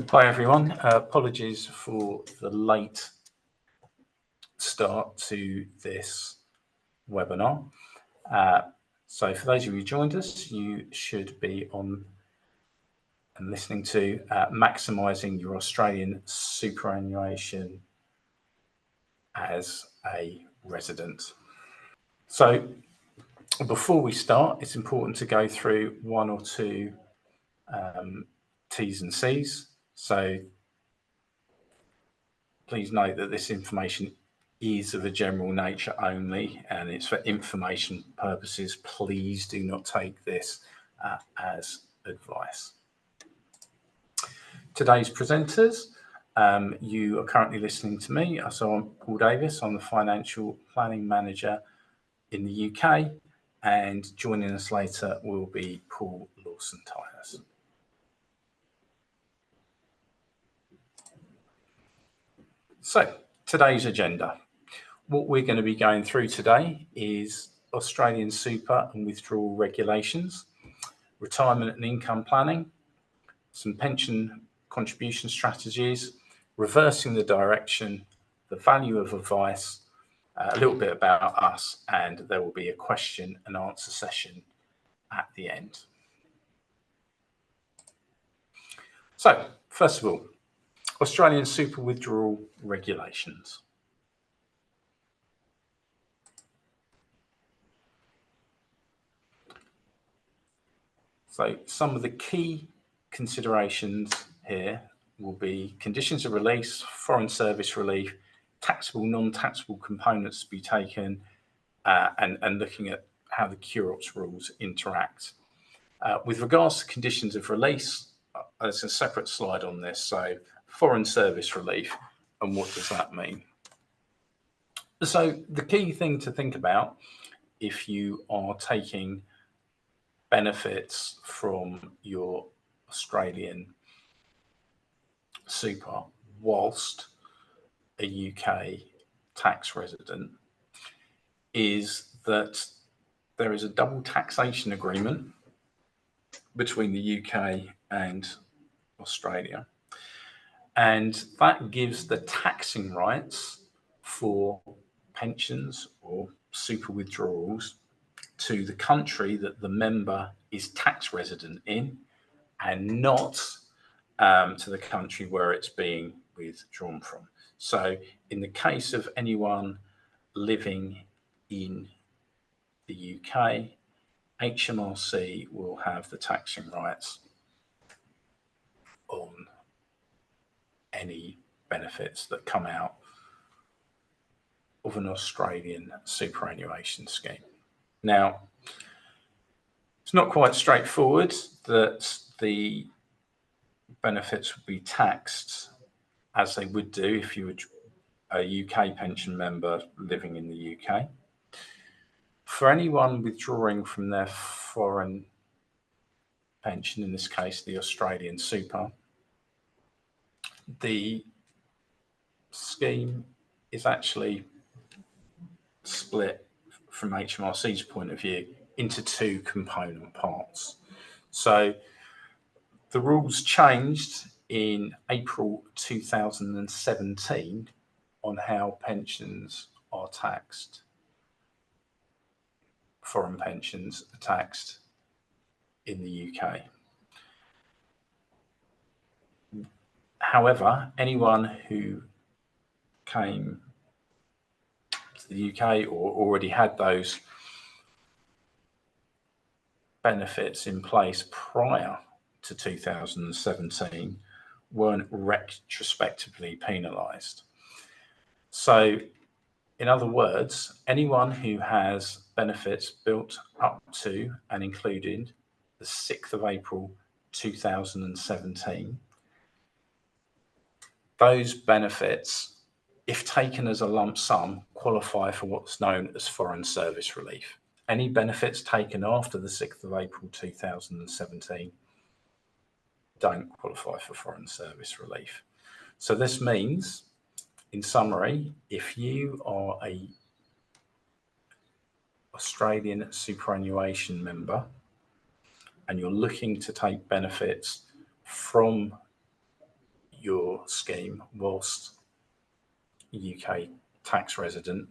Hi everyone, apologies for the late start to this webinar. So for those of you who joined us, you should be on and listening to Maximising Your Australian Superannuation as a Resident. So before we start, it's important to go through one or two T's and C's. So please note that this information is of a general nature only, and it's for information purposes. Please do not take this as advice. Today's presenters, you are currently listening to me. So I'm Paul Davis. I'm the Financial Planning Manager in the UK, and joining us later will be Paul Lawson-Tynes. So today's agenda. What we're going to be going through today is Australian super and withdrawal regulations, retirement and income planning, some pension contribution strategies, reversing the direction, the value of advice, a little bit about us, and there will be a question and answer session at the end. So, first of all, Australian super withdrawal regulations. So some of the key considerations here will be conditions of release, foreign service relief, taxable, non-taxable components to be taken, and looking at how the QROPS rules interact. With regards to conditions of release, there's a separate slide on this. So foreign service relief, and what does that mean? So the key thing to think about if you are taking benefits from your Australian super whilst a UK tax resident is that there is a double taxation agreement between the UK and Australia, and that gives the taxing rights for pensions or super withdrawals to the country that the member is tax resident in, and not to the country where it's being withdrawn from. So in the case of anyone living in the UK, HMRC will have the taxing rights on any benefits that come out of an Australian superannuation scheme. Now, it's not quite straightforward that the benefits would be taxed as they would do if you were a UK pension member living in the UK. For anyone withdrawing from their foreign pension, in this case the Australian super, the scheme is actually split from HMRC's point of view into two component parts. So the rules changed in April 2017 on how pensions are taxed. Foreign pensions are taxed in the UK. However, anyone who came to the UK or already had those benefits in place prior to 2017 weren't retrospectively penalised. So, in other words, anyone who has benefits built up to and including the 6th of April 2017, those benefits, if taken as a lump sum, qualify for what's known as foreign service relief. Any benefits taken after the 6th of April 2017 don't qualify for foreign service relief. So this means, in summary, if you are a Australian superannuation member and you're looking to take benefits from your scheme whilst UK tax resident,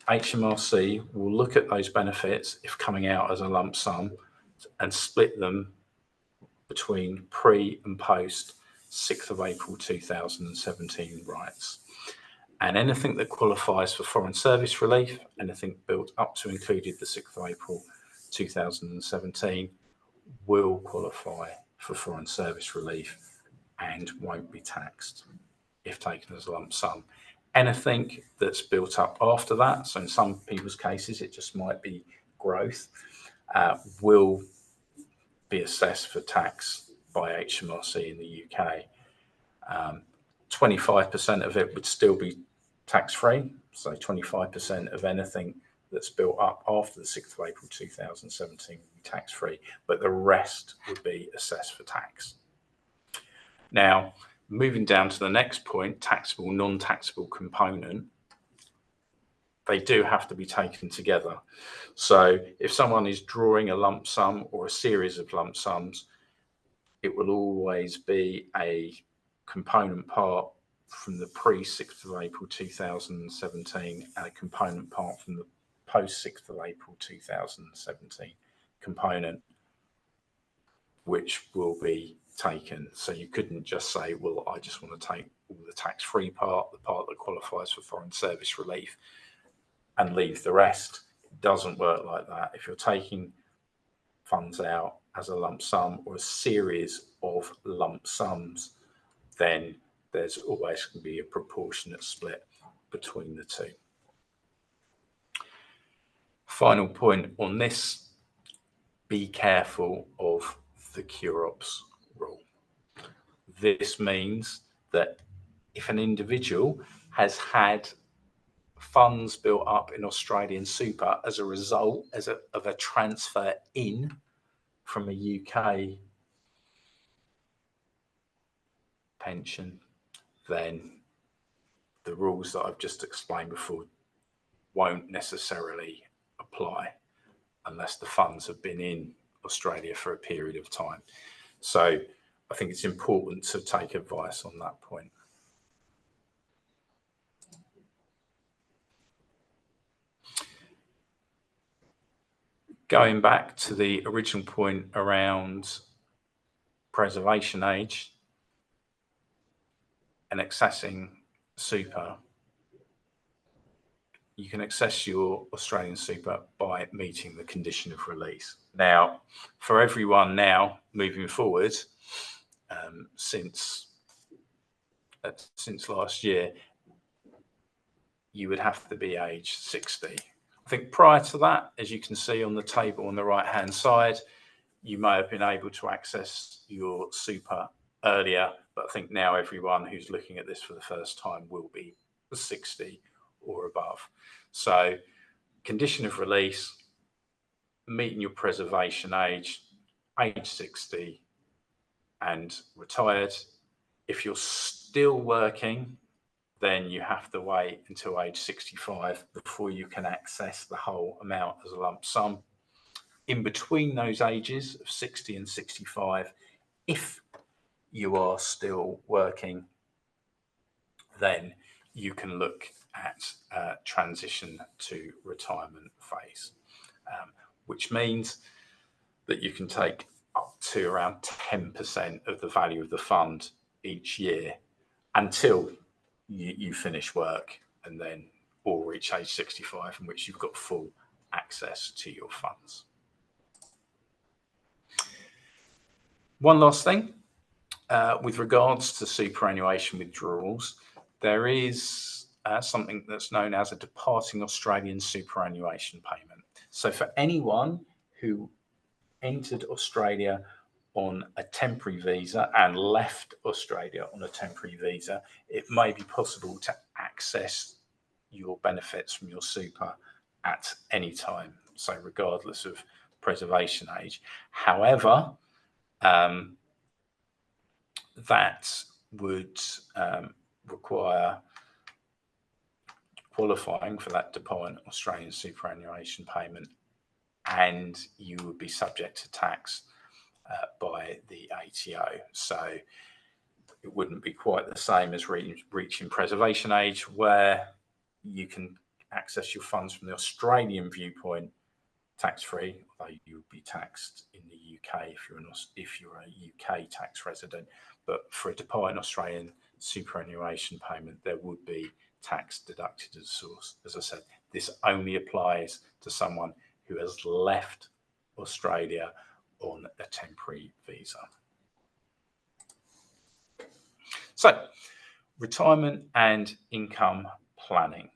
HMRC will look at those benefits if coming out as a lump sum and split them between pre and post 6th of April 2017 rights. And anything that qualifies for foreign service relief, anything built up to included the 6th of April 2017, will qualify for foreign service relief and won't be taxed if taken as a lump sum. Anything that's built up after that, so in some people's cases it just might be growth, will be assessed for tax by HMRC in the UK. 25% of it would still be tax-free, so 25% of anything that's built up after the 6th of April 2017 would be tax-free, but the rest would be assessed for tax. Now, moving down to the next point, taxable, non-taxable component, they do have to be taken together. So if someone is drawing a lump sum or a series of lump sums, it will always be a component part from the pre-6th of April 2017 and a component part from the post-6th of April 2017 component, which will be taken. So you couldn't just say, well, I just want to take all the tax-free part, the part that qualifies for foreign service relief, and leave the rest. It doesn't work like that. If you're taking funds out as a lump sum or a series of lump sums, then there's always going to be a proportionate split between the two. Final point on this, be careful of the cure-ops rule. This means that if an individual has had funds built up in Australian super as a result of a transfer in from a UK pension, then the rules that I've just explained before won't necessarily apply unless the funds have been in Australia for a period of time. So I think it's important to take advice on that point. Going back to the original point around preservation age and accessing super, you can access your Australian super by meeting the condition of release. Now, for everyone now moving forward, since last year, you would have to be age 60. I think prior to that, as you can see on the table on the right-hand side, you may have been able to access your super earlier, but I think now everyone who's looking at this for the first time will be 60 or above. So condition of release, meeting your preservation age 60 and retired. If you're still working, then you have to wait until age 65 before you can access the whole amount as a lump sum. In between those ages of 60 and 65, if you are still working, then you can look at transition to retirement phase, which means that you can take up to around 10% of the value of the fund each year until you finish work and then or reach age 65, in which you've got full access to your funds. One last thing, with regards to superannuation withdrawals, there is something that's known as a departing Australian superannuation payment. So for anyone who entered Australia on a temporary visa and left Australia on a temporary visa, it may be possible to access your benefits from your super at any time, so regardless of preservation age. However, that would require qualifying for that departing Australian superannuation payment, and you would be subject to tax by the ATO. So it wouldn't be quite the same as reaching preservation age, where you can access your funds from the Australian viewpoint tax-free, although you would be taxed in the UK if you're a UK tax resident. But for a departing Australian superannuation payment, there would be tax deducted as source. As I said, this only applies to someone who has left Australia on a temporary visa. So, retirement and income planning.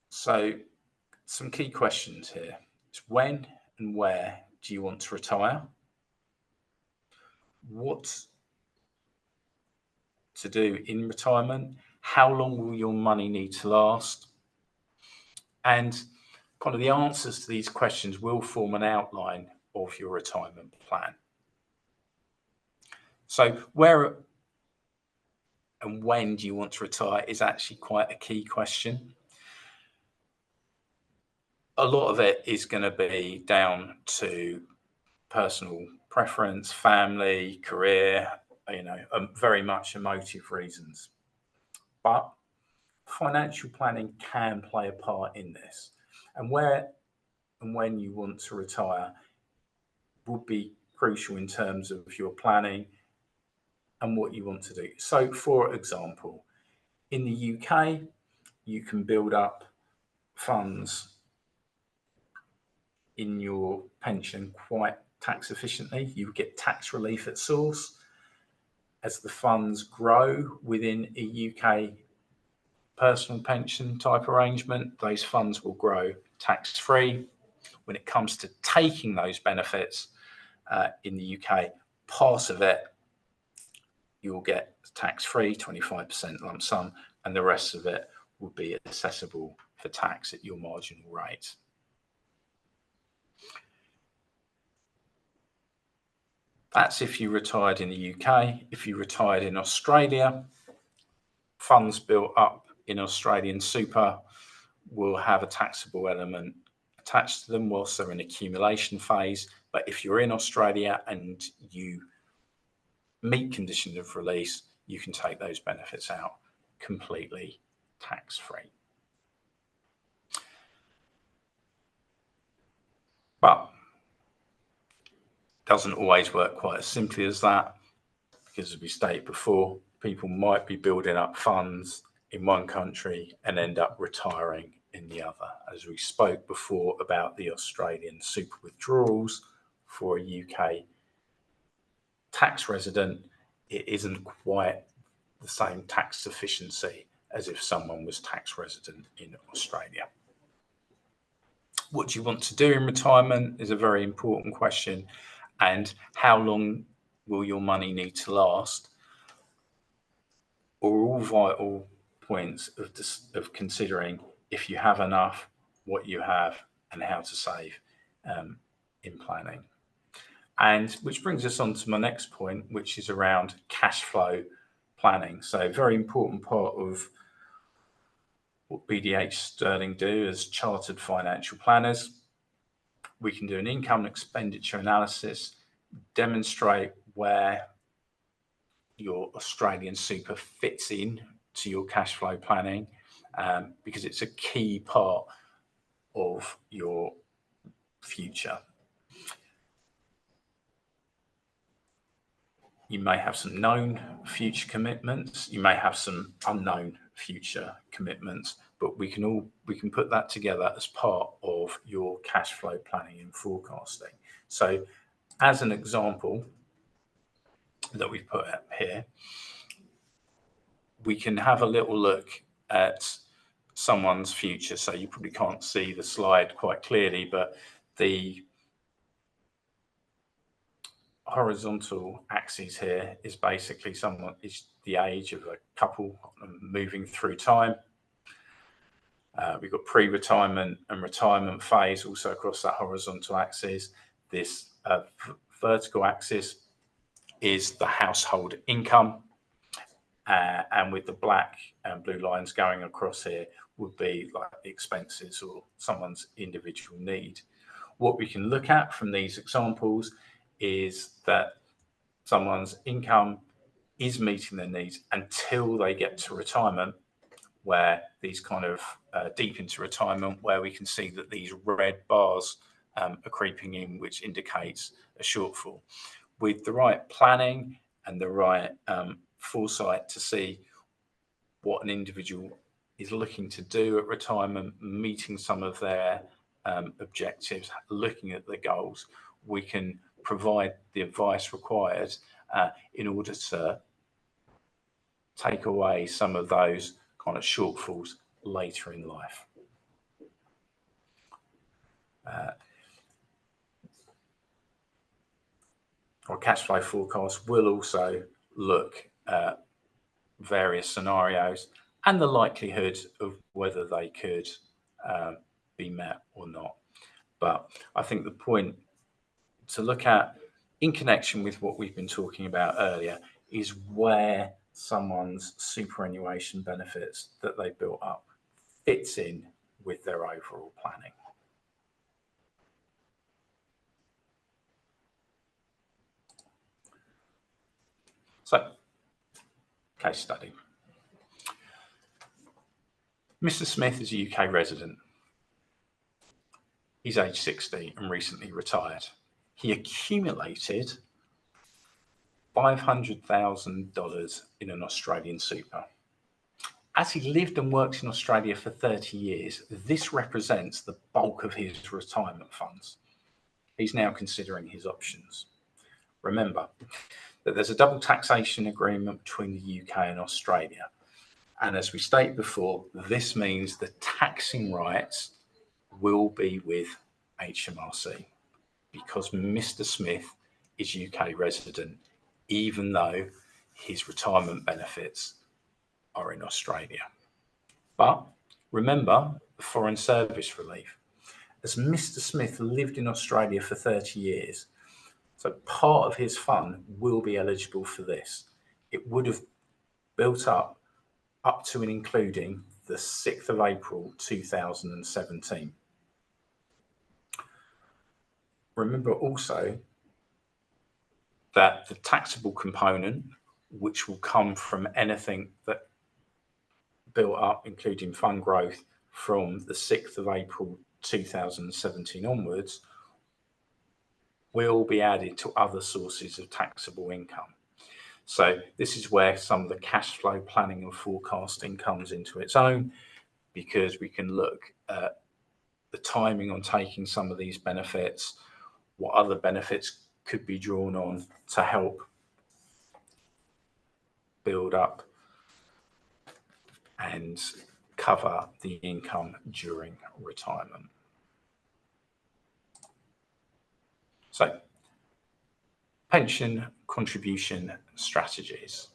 So, some key questions here. It's when and where do you want to retire? What to do in retirement? How long will your money need to last? And kind of the answers to these questions will form an outline of your retirement plan. So where and when do you want to retire is actually quite a key question. A lot of it is going to be down to personal preference, family, career, very much emotive reasons. But financial planning can play a part in this. And where and when you want to retire would be crucial in terms of your planning and what you want to do. So, for example, in the UK, you can build up funds in your pension quite tax efficiently. You get tax relief at source. As the funds grow within a UK personal pension type arrangement, those funds will grow tax free. When it comes to taking those benefits in the UK, part of it you'll get tax free, 25% lump sum, and the rest of it will be accessible for tax at your marginal rate. That's if you retired in the UK. If you retired in Australia, funds built up in Australian super will have a taxable element attached to them whilst they're in accumulation phase. But if you're in Australia and you meet conditions of release, you can take those benefits out completely tax-free. But doesn't always work quite as simply as that, because as we stated before, people might be building up funds in one country and end up retiring in the other. As we spoke before about the Australian super withdrawals for a UK tax resident, it isn't quite the same tax efficiency as if someone was tax resident in Australia. What do you want to do in retirement is a very important question, and how long will your money need to last are all vital points of considering if you have enough, what you have, and how to save in planning. And which brings us on to my next point, which is around cash flow planning. So a very important part of what BDH Sterling do as chartered financial planners. We can do an income and expenditure analysis, demonstrate where your Australian super fits in to your cash flow planning, because it's a key part of your future. You may have some known future commitments. You may have some unknown future commitments, but we can put that together as part of your cash flow planning and forecasting. So, as an example that we've put up here, we can have a little look at someone's future. So you probably can't see the slide quite clearly, but the horizontal axis here is basically is the age of a couple moving through time. We've got pre-retirement and retirement phase also across that horizontal axis. This vertical axis is the household income, and with the black and blue lines going across here, would be like the expenses or someone's individual need. What we can look at from these examples is that someone's income is meeting their needs until they get to retirement, where these kind of deep into retirement, where we can see that these red bars are creeping in, which indicates a shortfall. With the right planning and the right foresight to see what an individual is looking to do at retirement, meeting some of their objectives, looking at the goals, we can provide the advice required in order to take away some of those kind of shortfalls later in life. Our cash flow forecast will also look at various scenarios and the likelihood of whether they could be met or not. But I think the point to look at in connection with what we've been talking about earlier is where someone's superannuation benefits that they built up fits in with their overall planning. So, case study. Mr. Smith is a UK resident. He's age 60 and recently retired. He accumulated $500,000 in an Australian super. As he lived and worked in Australia for 30 years, this represents the bulk of his retirement funds. He's now considering his options. Remember that there's a double taxation agreement between the UK and Australia. And as we stated before, this means the taxing rights will be with HMRC because Mr. Smith is UK resident, even though his retirement benefits are in Australia. But remember the Foreign Service Relief. As Mr. Smith lived in Australia for 30 years, so part of his fund will be eligible for this. It would have built up to and including the 6th of April 2017. Remember also that the taxable component, which will come from anything that built up, including fund growth from the 6th of April 2017 onwards, will be added to other sources of taxable income. So this is where some of the cash flow planning and forecasting comes into its own, because we can look at the timing on taking some of these benefits, what other benefits could be drawn on to help build up and cover the income during retirement. So, pension contribution strategies.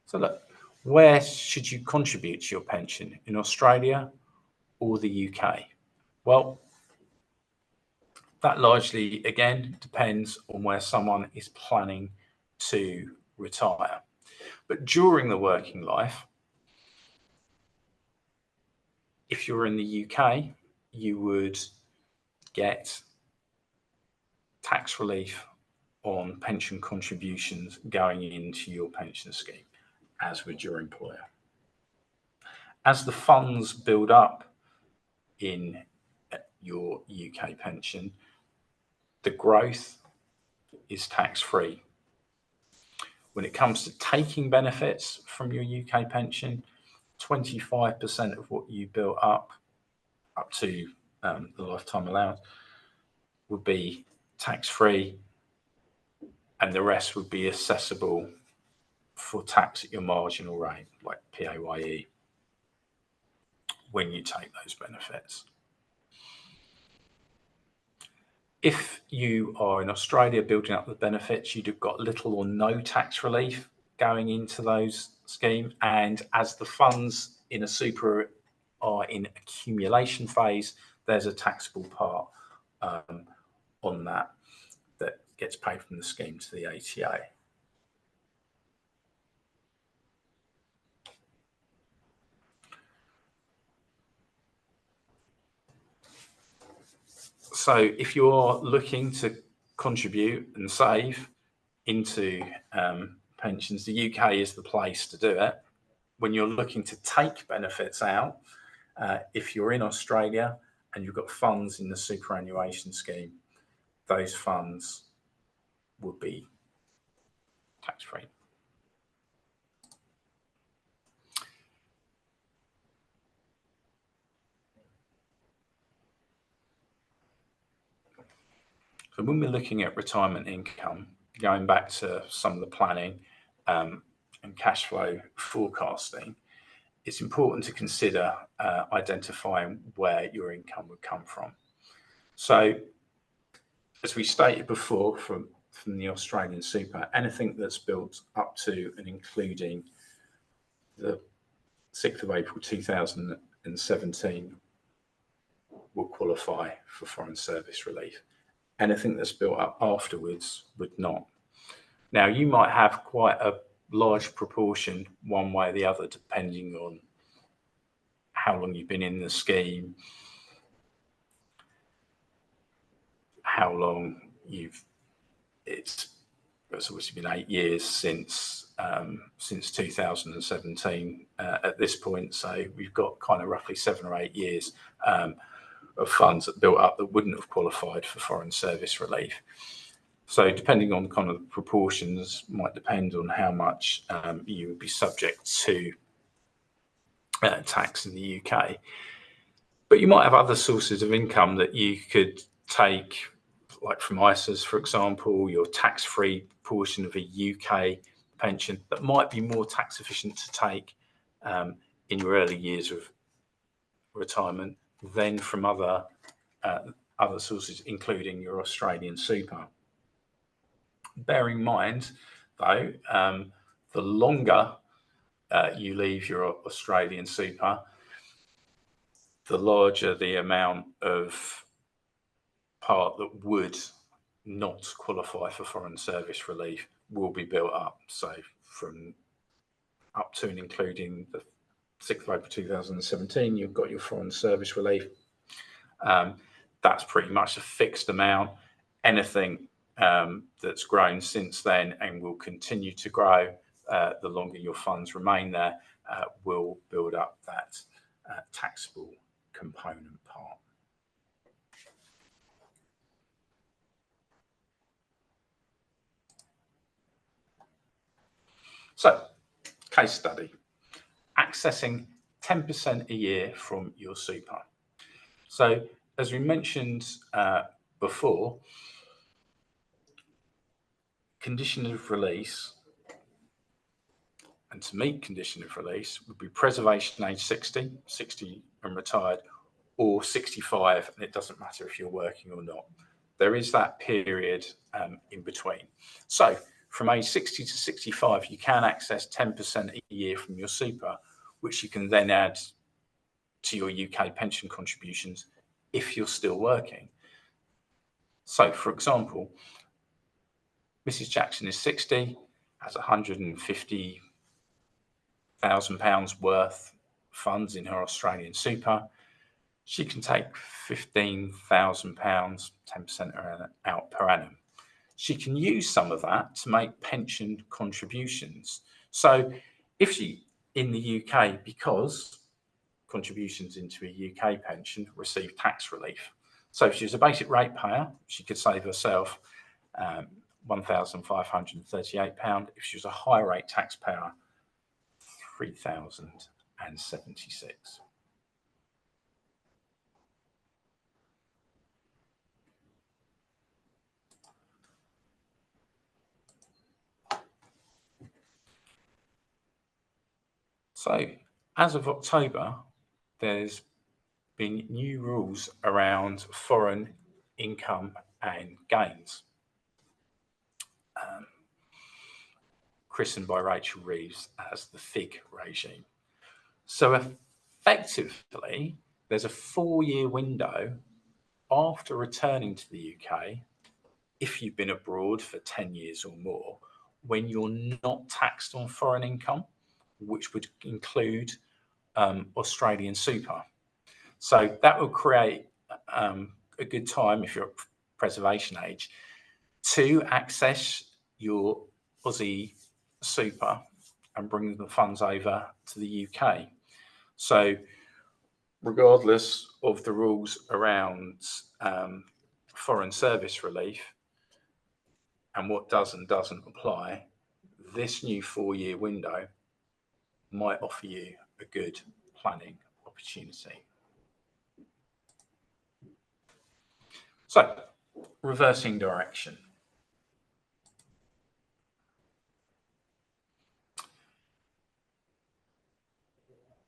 So look, where should you contribute to your pension? In Australia or the UK? Well, that largely, again, depends on where someone is planning to retire. But during the working life, if you're in the UK, you would get tax relief on pension contributions going into your pension scheme, as would your employer. As the funds build up in your UK pension, the growth is tax-free. When it comes to taking benefits from your UK pension, 25% of what you built up to the lifetime allowance would be tax-free, and the rest would be accessible for tax at your marginal rate, like PAYE, when you take those benefits. If you are in Australia building up the benefits, you'd have got little or no tax relief going into those schemes. And as the funds in a super are in accumulation phase, there's a taxable part on that gets paid from the scheme to the ATA. So if you're looking to contribute and save into pensions, the UK is the place to do it. When you're looking to take benefits out, if you're in Australia and you've got funds in the superannuation scheme, those funds would be tax-free. So when we're looking at retirement income, going back to some of the planning and cash flow forecasting, it's important to consider identifying where your income would come from. So as we stated before, from the Australian super, anything that's built up to and including the 6th of April 2017 will qualify for foreign service relief. Anything that's built up afterwards would not. Now, you might have quite a large proportion one way or the other, depending on how long you've been in the scheme, how long it's obviously been 8 years since 2017 at this point. So we've got kind of roughly 7 or 8 years of funds that built up that wouldn't have qualified for foreign service relief. So depending on kind of the proportions might depend on how much you would be subject to tax in the UK. But you might have other sources of income that you could take, like from ISAs, for example, your tax-free portion of a UK pension that might be more tax efficient to take in your early years of retirement than from other sources, including your Australian super. Bear in mind, though, the longer you leave your Australian super, the larger the amount of part that would not qualify for foreign service relief will be built up. So from up to and including the 6th of April 2017, you've got your foreign service relief. That's pretty much a fixed amount. Anything that's grown since then and will continue to grow, the longer your funds remain there, will build up that taxable component part. So, case study, accessing 10% a year from your super. So, as we mentioned before, condition of release, and to meet condition of release would be preservation age 60 and retired, or 65, and it doesn't matter if you're working or not. There is that period in between. So from age 60 to 65, you can access 10% a year from your super, which you can then add to your UK pension contributions if you're still working. So for example, Mrs. Jackson is 60, has £150,000 worth funds in her Australian super. She can take £15,000, 10% out per annum. She can use some of that to make pension contributions. So if she, in the UK, because contributions into a UK pension receive tax relief. So if she's a basic rate payer, she could save herself £1,538. If she was a high rate taxpayer, £3,076. So as of October, there's been new rules around foreign income and gains, christened by Rachel Reeves as the FIG regime. So effectively, there's a 4-year window after returning to the UK, if you've been abroad for 10 years or more, when you're not taxed on foreign income, which would include Australian super. So that will create a a good time if you're at preservation age to access your Aussie super and bring the funds over to the UK. So regardless of the rules around foreign service relief and what does and doesn't apply, this new 4-year window might offer you a good planning opportunity. So, reversing direction.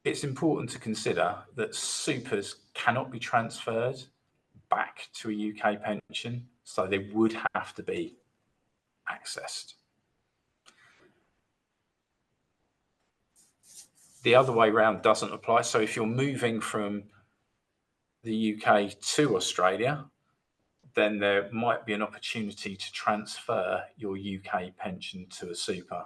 It's important to consider that supers cannot be transferred back to a UK pension, so they would have to be accessed. The other way around doesn't apply. So if you're moving from the UK to Australia, then there might be an opportunity to transfer your UK pension to a super.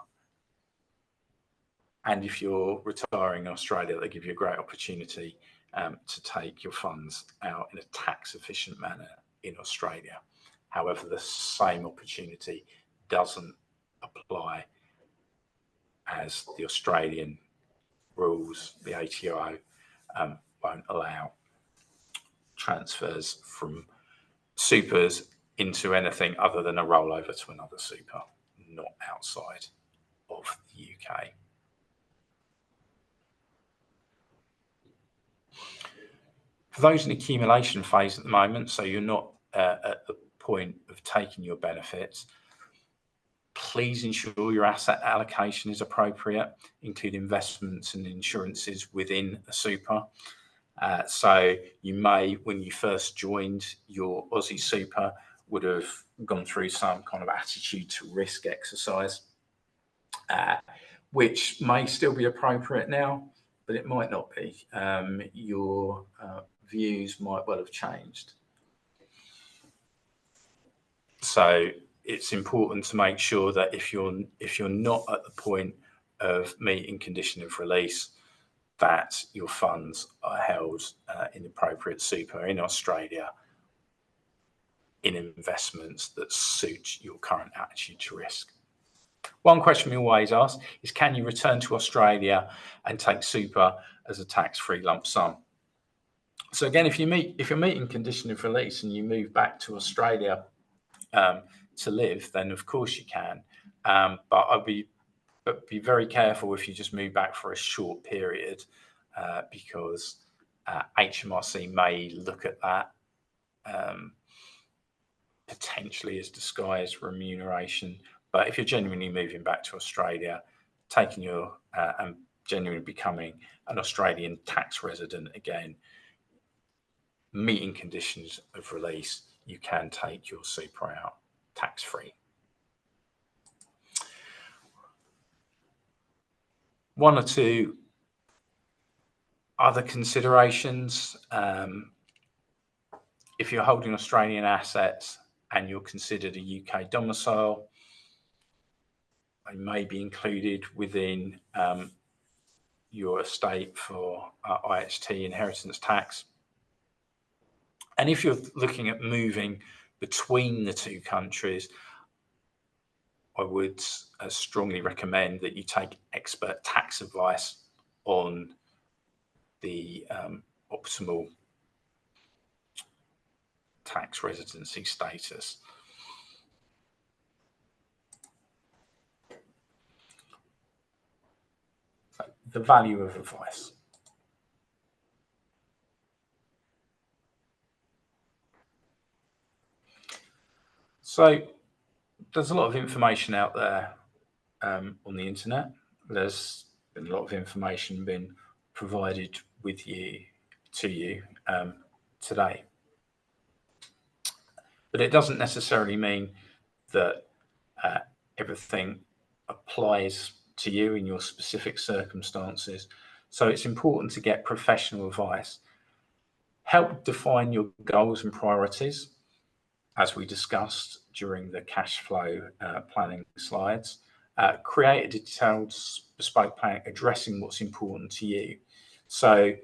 And if you're retiring in Australia, they give you a great opportunity to take your funds out in a tax efficient manner in Australia. However, the same opportunity doesn't apply as the Australian rules, the ATO won't allow transfers from supers into anything other than a rollover to another super, not outside of the UK. For those in accumulation phase at the moment, so you're not at the point of taking your benefits, please ensure your asset allocation is appropriate, include investments and insurances within a super. So you may, when you first joined your Aussie super, would have gone through some kind of attitude to risk exercise, which may still be appropriate now, but it might not be. Your views might well have changed. So it's important to make sure that if you're not at the point of meeting condition of release, that your funds are held in appropriate super in Australia in investments that suit your current attitude to risk. One question we always ask is, can you return to Australia and take super as a tax-free lump sum? So again, if you're meeting condition of release and you move back to Australia to live, then of course you can. But be very careful if you just move back for a short period, because HMRC may look at that potentially as disguised remuneration. But if you're genuinely moving back to Australia, taking your and genuinely becoming an Australian tax resident again, meeting conditions of release, you can take your super out tax-free. One or two other considerations. If you're holding Australian assets and you're considered a UK domicile, they may be included within your estate for IHT inheritance tax. And if you're looking at moving between the two countries, I would strongly recommend that you take expert tax advice on the optimal tax residency status. So, the value of advice. So there's a lot of information out there on the internet. There's been a lot of information being provided with you to you today. But it doesn't necessarily mean that everything applies to you in your specific circumstances. So it's important to get professional advice. Help define your goals and priorities, as we discussed during the cash flow planning slides. Create a detailed bespoke plan addressing what's important to you. So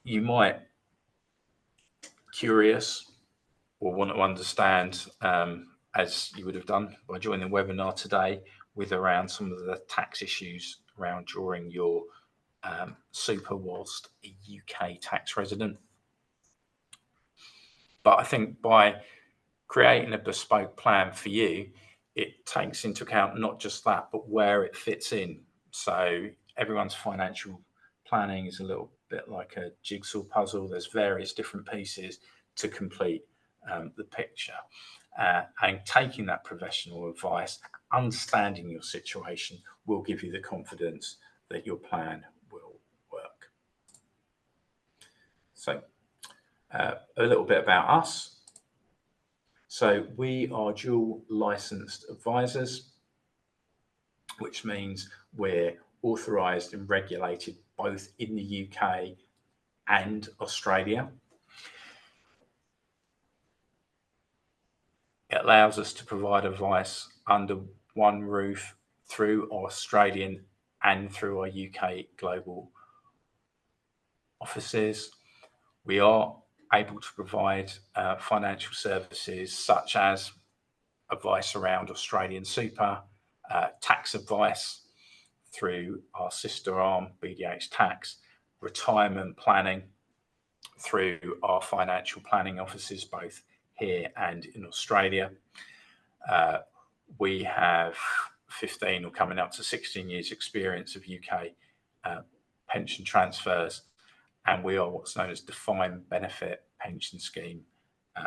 you might curious or want to understand, as you would have done by joining the webinar today, with around some of the tax issues around drawing your super whilst a UK tax resident. But I think by creating a bespoke plan for you, it takes into account not just that, but where it fits in. So everyone's financial planning is a little bit like a jigsaw puzzle. There's various different pieces to complete the picture. And taking that professional advice, understanding your situation, will give you the confidence that your plan will work. So a little bit about us. So we are dual licensed advisors, which means we're authorised and regulated both in the UK and Australia. It allows us to provide advice under one roof through our Australian and through our UK global offices. We are able to provide financial services such as advice around Australian super, tax advice through our sister arm, BDH Tax, retirement planning through our financial planning offices, both here and in Australia. We have 15 or coming up to 16 years experience of UK pension transfers, and we are what's known as defined benefit pension scheme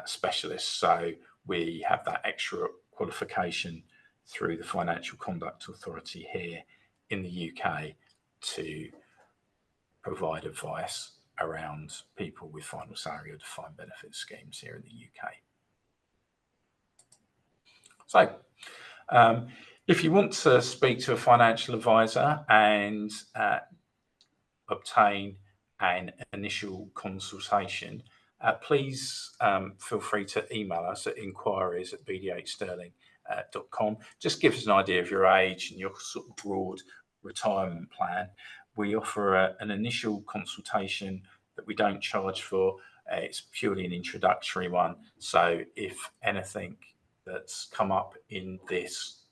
specialists. So we have that extra qualification through the Financial Conduct Authority here in the UK to provide advice around people with final salary or defined benefit schemes here in the UK. So if you want to speak to a financial advisor and obtain an initial consultation, please feel free to email us at inquiries@bdhsterling.com. Just give us an idea of your age and your sort of broad retirement plan. We offer an initial consultation that we don't charge for. It's purely an introductory one. So if anything that's come up in this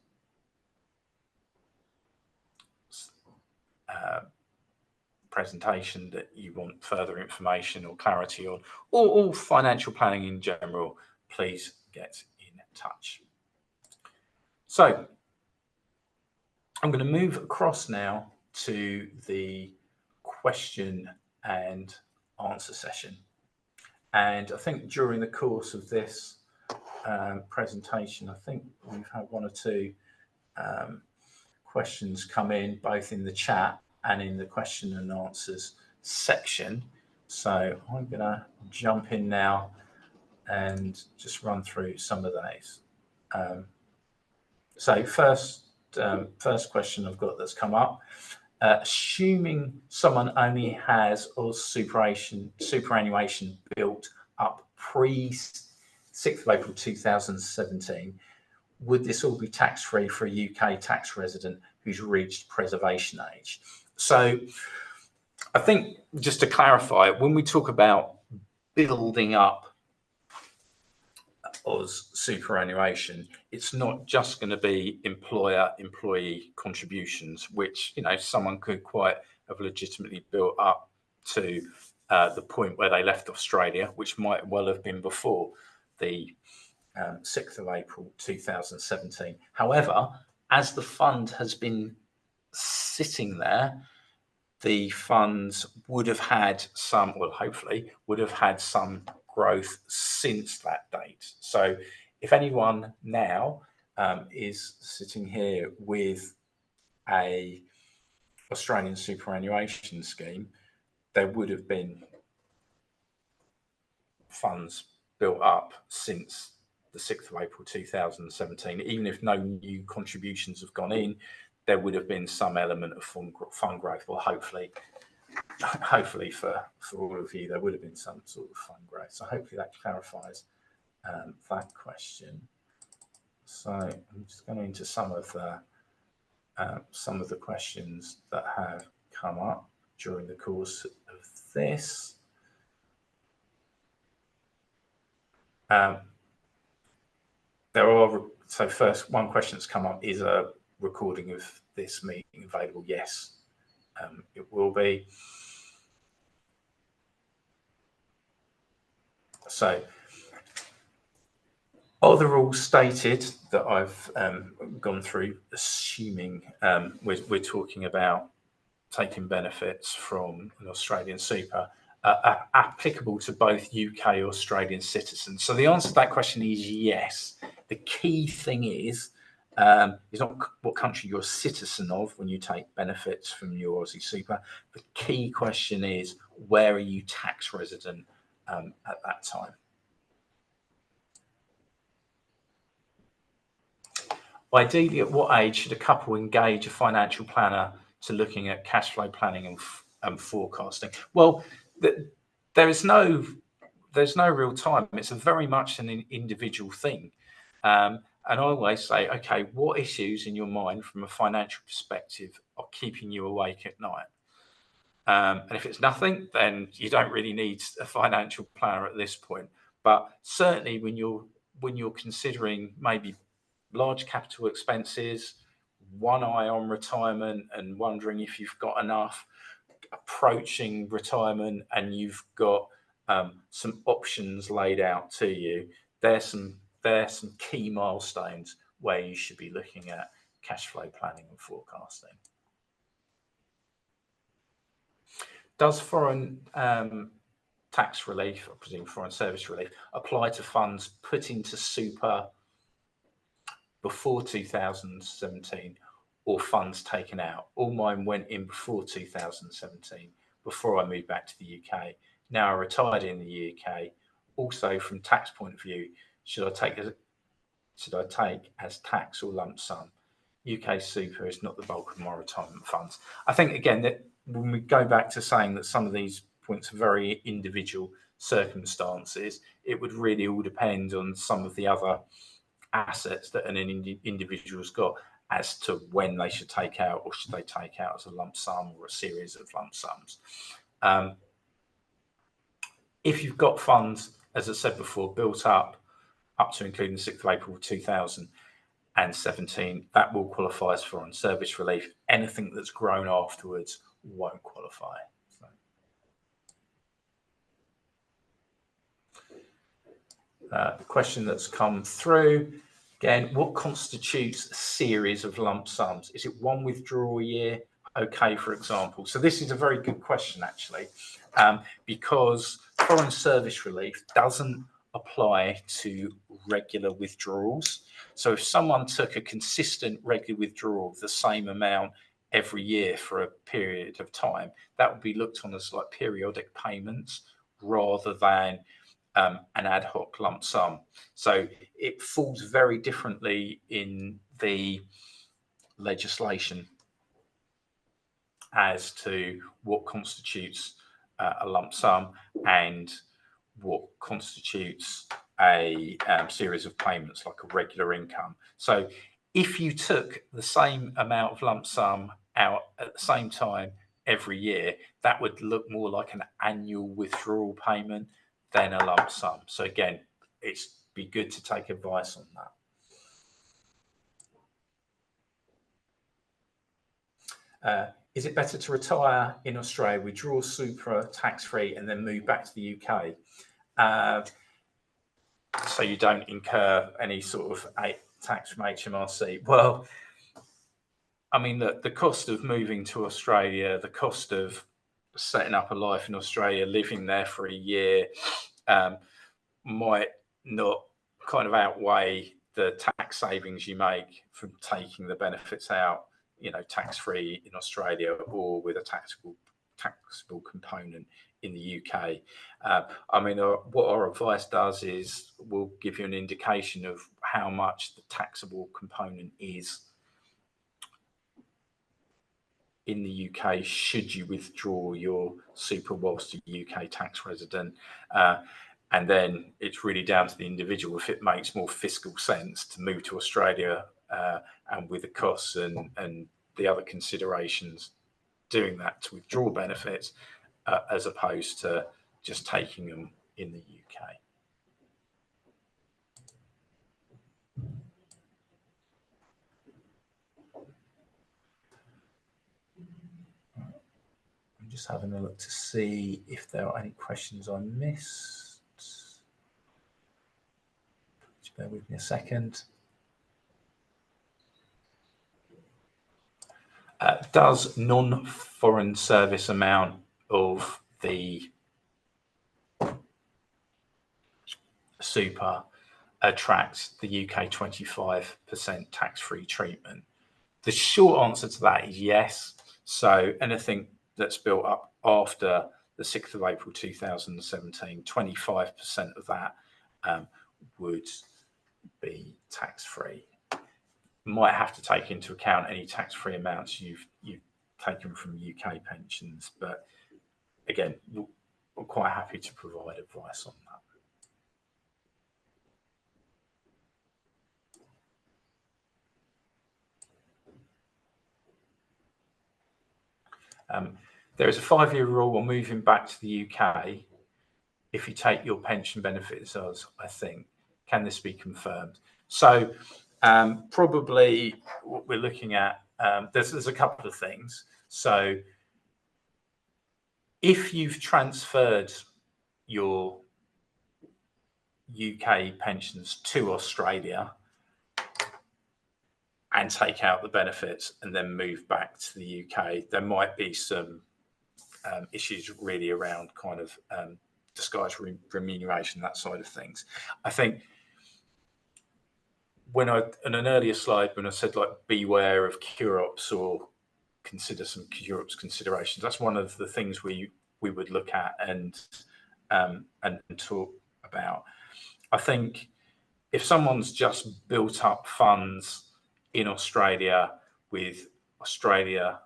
presentation that you want further information or clarity on, or financial planning in general, please get in touch. So I'm going to move across now to the question and answer session. And I think during the course of this presentation, I think we've had one or two questions come in, both in the chat and in the question and answers section. So I'm going to jump in now and just run through some of those. So first question I've got that's come up. Assuming someone only has or superannuation built up pre-6th of April 2017, would this all be tax-free for a UK tax resident who's reached preservation age? So I think just to clarify, when we talk about building up Oz superannuation, it's not just going to be employer-employee contributions, which, you know, someone could quite have legitimately built up to the point where they left Australia, which might well have been before the 6th of April 2017. However, as the fund has been sitting there, the funds would have had some, well, hopefully would have had some growth since that date. So if anyone now is sitting here with a Australian superannuation scheme, there would have been funds built up since the 6th of April 2017. Even if no new contributions have gone in, there would have been some element of fund growth. Well, hopefully for all of you, there would have been some sort of fund growth. So hopefully that clarifies that question. So I'm just going into some of the questions that have come up during the course of this. There are, so first, one question that's come up, is a recording of this meeting available? Yes, it will be. So, are the rules stated that I've gone through, assuming we're talking about taking benefits from an Australian super, are applicable to both UK or Australian citizens? So the answer to that question is yes. The key thing is not what country you're a citizen of when you take benefits from your Aussie super. The key question is, where are you tax resident at that time? Ideally, at what age should a couple engage a financial planner to looking at cash flow planning and forecasting? Well, there's no real time. It's very much an individual thing. And I always say, okay, what issues in your mind from a financial perspective are keeping you awake at night? And if it's nothing, then you don't really need a financial planner at this point. But certainly when you're considering maybe large capital expenses, one eye on retirement and wondering if you've got enough, approaching retirement and you've got some options laid out to you, there's some key milestones where you should be looking at cash flow planning and forecasting. Does foreign tax relief, I presume foreign service relief, apply to funds put into super before 2017 or funds taken out? All mine went in before 2017, before I moved back to the UK. Now I retired in the UK. Also, from tax point of view, should I take as tax or lump sum? UK super is not the bulk of my retirement funds. I think again that when we go back to saying that some of these points are very individual circumstances, it would really all depend on some of the other assets that an individual's got as to when they should take out, or should they take out as a lump sum or a series of lump sums. If you've got funds, as I said before, built up to including the 6th of April 2017, that will qualify as foreign service relief. Anything that's grown afterwards won't qualify. The question that's come through, again, what constitutes a series of lump sums? Is it one withdrawal a year? Okay, for example. So this is a very good question, actually, because foreign service relief doesn't apply to regular withdrawals. So if someone took a consistent regular withdrawal of the same amount every year for a period of time, that would be looked on as like periodic payments rather than an ad hoc lump sum. So it falls very differently in the legislation as to what constitutes a lump sum and what constitutes a series of payments like a regular income. So if you took the same amount of lump sum out at the same time every year, that would look more like an annual withdrawal payment than a lump sum. So again, it's be good to take advice on that. Is it better to retire in Australia, withdraw super tax-free and then move back to the UK? So you don't incur any sort of tax from HMRC? Well, I mean, the cost of moving to Australia, the cost of setting up a life in Australia, living there for a year, might not kind of outweigh the tax savings you make from taking the benefits out, tax-free in Australia or with a taxable component in the UK. I mean, what our advice does is we'll give you an indication of how much the taxable component is in the UK should you withdraw your super whilst a UK tax resident. And then it's really down to the individual if it makes more fiscal sense to move to Australia and with the costs and the other considerations doing that to withdraw benefits as opposed to just taking them in the UK. just having a look to see if there are any questions I missed. Just bear with me a second. Does non-foreign service amount of the super attract the UK 25% tax-free treatment? The short answer to that is yes. So anything that's built up after the 6th of April 2017, 25% of that would be tax-free. Might have to take into account any tax-free amounts you've taken from UK pensions, but again, we're quite happy to provide advice on that. There is a 5-year rule on moving back to the UK if you take your pension benefits as, I think. Can this be confirmed? So probably what we're looking at, there's a couple of things. So if you've transferred your UK pensions to Australia and take out the benefits and then move back to the UK, there might be some issues really around kind of disguised remuneration, that side of things. I think when in an earlier slide, when I said like beware of cure-ups or consider some cure-ups considerations, that's one of the things we would look at and talk about. I think if someone's just built up funds in Australia with Australia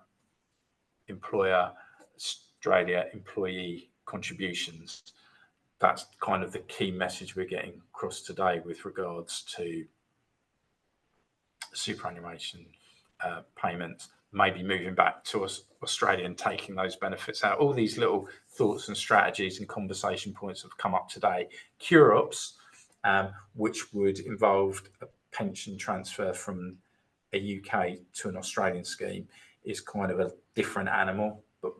employer, Australia employee contributions, that's kind of the key message we're getting across today with regards to superannuation payments, maybe moving back to Australia and taking those benefits out. All these little thoughts and strategies and conversation points have come up today. Cure-ups, which would involve a pension transfer from a UK to an Australian scheme, is kind of a different animal, but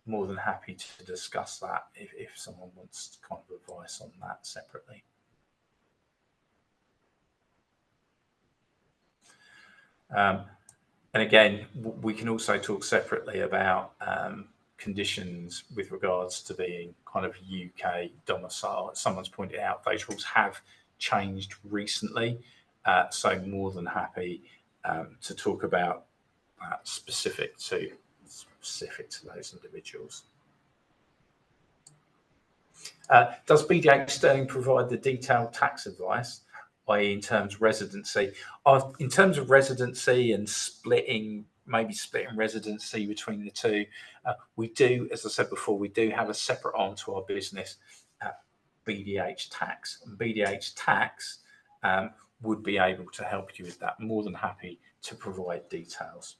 more than happy to discuss that if someone wants kind of advice on that separately. And again, we can also talk separately about conditions with regards to being kind of UK domicile. Someone's pointed out those rules have changed recently, so more than happy to talk about that specific to those individuals. Does BDH Sterling provide the detailed tax advice, i.e. in terms of residency? In terms of residency and maybe splitting residency between the two, we do, as I said before, we do have a separate arm to our business, BDH Tax. And BDH Tax would be able to help you with that. More than happy to provide details.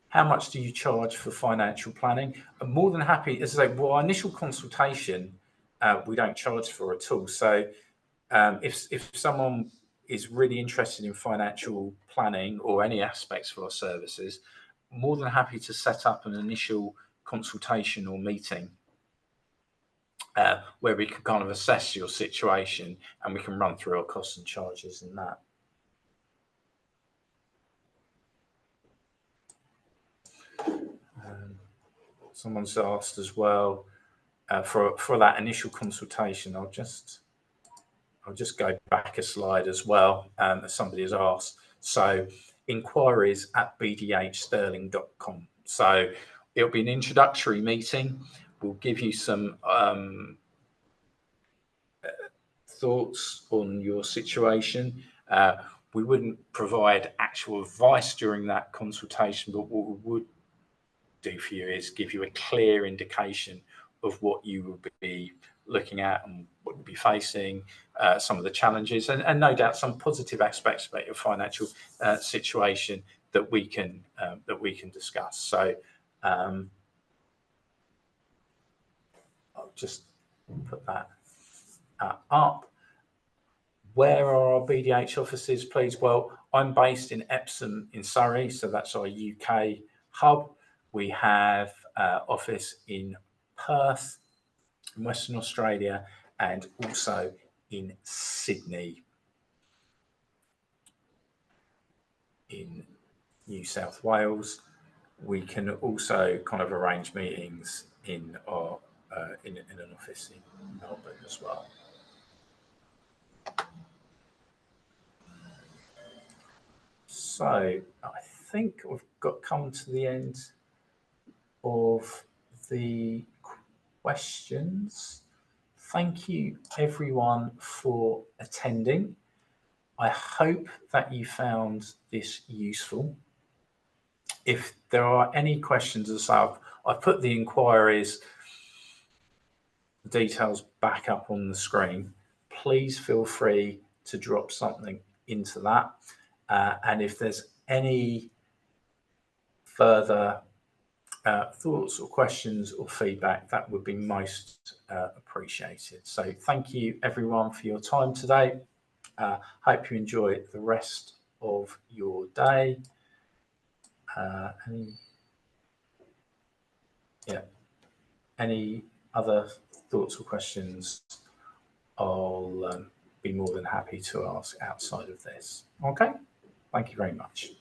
How much do you charge for financial planning? I'm more than happy, as I say, well, our initial consultation, we don't charge for at all. So if someone is really interested in financial planning or any aspects of our services, more than happy to set up an initial consultation or meeting where we can kind of assess your situation and we can run through our costs and charges and that. Someone's asked as well for that initial consultation. I'll just go back a slide as well, as somebody has asked. So inquiries@bdhsterling.com. So it'll be an introductory meeting. We'll give you some thoughts on your situation. We wouldn't provide actual advice during that consultation, but what we would do for you is give you a clear indication of what you will be looking at and what you'll be facing, some of the challenges, and no doubt some positive aspects about your financial situation that we can discuss. So I'll just put that up. Where are our BDH offices, please? Well, I'm based in Epsom in Surrey, so that's our UK hub. We have office in Perth, in Western Australia, and also in Sydney, in New South Wales. We can also kind of arrange meetings in our in an office in Melbourne as well. So I think we've come to the end of the questions. Thank you everyone for attending. I hope that you found this useful. If there are any questions, as I've put the inquiries details back up on the screen. Please feel free to drop something into that. And if there's any further thoughts or questions or feedback, that would be most appreciated. So thank you everyone for your time today. Hope you enjoy the rest of your day. Any other thoughts or questions, I'll be more than happy to ask outside of this. Okay, thank you very much.